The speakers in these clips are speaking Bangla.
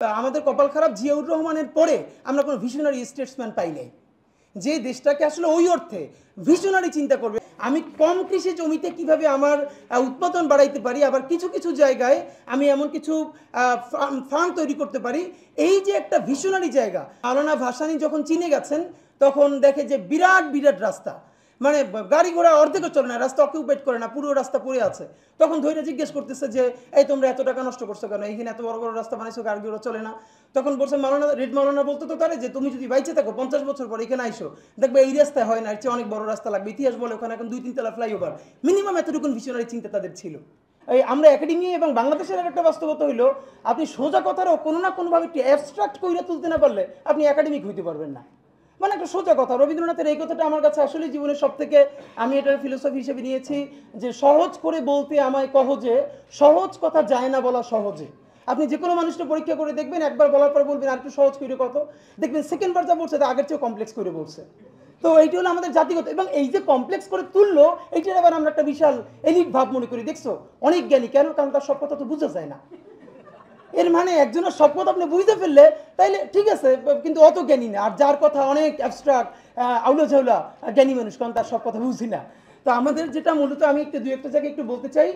আমাদের কপাল খারাপ, জিয়াউর রহমানের পরে আমরা কোনো ভিশনারি স্টেটসম্যান পাই নাই যে দেশটাকে আসলে ওই অর্থে ভিশনারি চিন্তা করবে। আমি কম কৃষি জমিতে কিভাবে আমার উৎপাদন বাড়াইতে পারি, আবার কিছু কিছু জায়গায় আমি এমন কিছু ফার্ম তৈরি করতে পারি, এই যে একটা ভিশনারি জায়গা। মাওলানা ভাসানী যখন চীনে গেছেন তখন দেখে যে বিরাট বিরাট রাস্তা, মানে গাড়ি ঘোড়া অর্ধেকও চলে না, রাস্তা অকিউপেট করে না, পুরো রাস্তা পড়ে আছে। তখন ধৈর্য জিজ্ঞেস করতেছে যে এই তোমরা এত টাকা নষ্ট করছো কেন, এইখানে এত বড় বড় রাস্তা বানাইছো, গাড়ি ঘোড়া চলে না। তখন বলছে মাওলানা, রেড মাওলানা বলতো তো তারে যে তুমি যদি বাইচে থাকো 50 বছর পর এখানে আইসো, দেখবে এই রাস্তায় হয় না, এর চেয়ে অনেক বড় রাস্তা লাগবে। ইতিহাস বলে ওখানে এখন 2-3 তলা ফ্লাইওভার, মিনিমাম এতটুকুন ভিশনারি চিন্তা তাদের ছিল। এই আমরা একাডেমি এবং বাংলাদেশের একটা বাস্তবতা হইলো, আপনি সোজা কথারও কোনো না কোনোভাবে একটু অ্যাবস্ট্রাক্ট কইরা তুলতে না পারলে আপনি একাডেমিক হইতে পারবেন না। মানে একটা সোজা কথা। রবীন্দ্রনাথের এই কথাটা আমার কাছে আসলে জীবনের সব থেকে, আমি এটার ফিলোসফি হিসেবে নিয়েছি যে সহজ করে বলতে আমায় কহ যে সহজ কথা যায় না বলা সহজে। আপনি যে কোনো মানুষটা পরীক্ষা করে দেখবেন, একবার বলার পর বলবেন আর একটু সহজ করে কত, দেখবেন সেকেন্ডবার যা বলছে তা আগের চেয়েও কমপ্লেক্স করে বলছে। তো এইটি হলো আমাদের জাতিগত, এবং এই যে কমপ্লেক্স করে তুললো এইটার আবার আমরা একটা বিশাল এলিট ভাব মনে করি। দেখছো অনেক জ্ঞানী, কেন? কারণ তার সব কথা তো বোঝা যায় না। এর মানে একজনের সব কথা আপনি বুঝতে ফেললে তাইলে ঠিক আছে, কিন্তু অত জ্ঞানী না। আর যার কথা অনেক অ্যাবস্ট্রাক্ট আউলা ঝাউলা জ্ঞানী মানুষ, কারণ তার সব কথা বুঝি না। তো আমাদের যেটা মূলত, আমি একটু দু একটা জায়গায় একটু বলতে চাই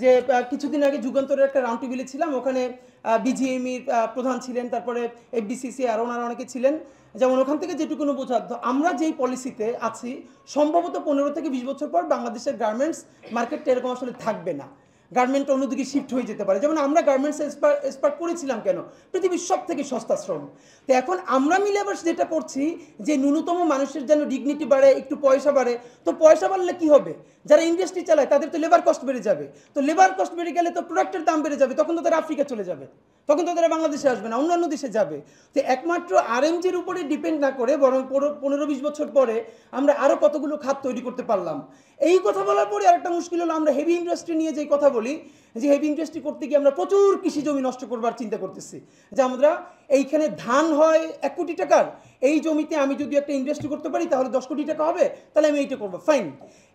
যে কিছুদিন আগে যুগান্তরের একটা রাউন্ড টেবিলে ছিলাম, ওখানে বিজিএমইর প্রধান ছিলেন, তারপরে এফডিসিসি আর ওনারা অনেকে ছিলেন। যেমন ওখান থেকে যেটুকুনো বোঝা, আমরা যেই পলিসিতে আছি সম্ভবত 15 থেকে 20 বছর পর বাংলাদেশের গার্মেন্টস মার্কেটটা এরকম আসলে থাকবে না, গার্মেন্ট অন্যদিকে শিফট হয়ে যেতে পারে। যেমন আমরা গার্মেন্টস এক্সপার্ট করেছিলাম কেন, পৃথিবীর সব থেকে সস্তা শ্রম। তো এখন আমরা মিলে আবার যেটা করছি যে ন্যূনতম মানুষের যেন ডিগনিটি বাড়ে, একটু পয়সা বাড়ে। তো পয়সা বাড়লে কি হবে, যারা ইন্ডাস্ট্রি চালায় তাদের তো লেবার কস্ট বেড়ে যাবে, তো লেবার কস্ট বেড়ে গেলে তো প্রোডাক্টের দাম বেড়ে যাবে, তখন তো তারা আফ্রিকা চলে যাবে, তখন তো তারা বাংলাদেশে আসবে না, অন্যান্য দেশে যাবে। তো একমাত্র আরএমজির উপরে ডিপেন্ড না করে বরং 15-20 বছর পরে আমরা আরও কতগুলো খাত তৈরি করতে পারলাম। এই কথা বলার পরে আরেকটা মুশকিল হলো, আমরা হেভি ইন্ডাস্ট্রি নিয়ে যেই কথা বলি, যে হেভি ইন্ডাস্ট্রি করতে গিয়ে আমরা প্রচুর কৃষি জমি নষ্ট করবার চিন্তা করতেছি। যে আমরা এইখানে ধান হয় 1 কোটি টাকার, এই জমিতে আমি যদি একটা ইন্ডাস্ট্রি করতে পারি তাহলে 10 কোটি টাকা হবে, তাহলে আমি এইটা করবো, ফাইন।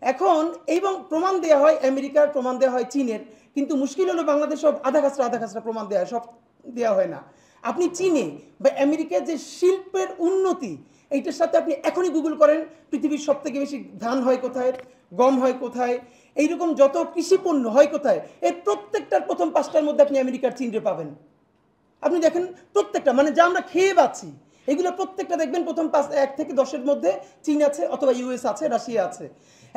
এখন এবং প্রমাণ দেওয়া হয় আমেরিকার, প্রমাণ দেওয়া হয় চীনের, কিন্তু মুশকিল হলো বাংলাদেশ সব আধা খাসরা প্রমাণ দেওয়া হয়, সব দেওয়া হয় না। আপনি চীনে বা আমেরিকার যে শিল্পের উন্নতি, এইটার সাথে আপনি এখনই গুগল করেন পৃথিবীর সব থেকে বেশি ধান হয় কোথায়, গম হয় কোথায়, এইরকম যত কৃষি পণ্য হয় কোথায়, এর প্রত্যেকটার প্রথম 5টার মধ্যে আপনি আমেরিকার চীনরে পাবেন। আপনি দেখেন প্রত্যেকটা, মানে যা আমরা খেয়ে পাচ্ছি এগুলো প্রত্যেকটা দেখবেন প্রথম 1 থেকে 10-এর মধ্যে চীন আছে, অথবা ইউএস আছে, রাশিয়া আছে।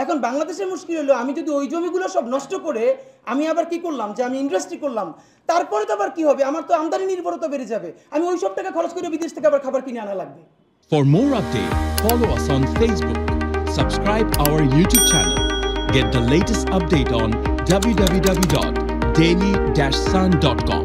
এখন বাংলাদেশের মুশকিল হলো, আমি যদি ওই জমিগুলো সব নষ্ট করে আমি আবার কি করলাম, যে আমি ইন্ডাস্ট্রি করলাম, তারপরে তো আবার কি হবে, আমার তো আমদানি নির্ভরতা বেড়ে যাবে, আমি ওই সব টাকা খরচ করে বিদেশ থেকে আবার খাবার কিনে আনা লাগবে। For more updates, follow us on Facebook, subscribe our YouTube channel, get the latest update on www.daily-sun.com.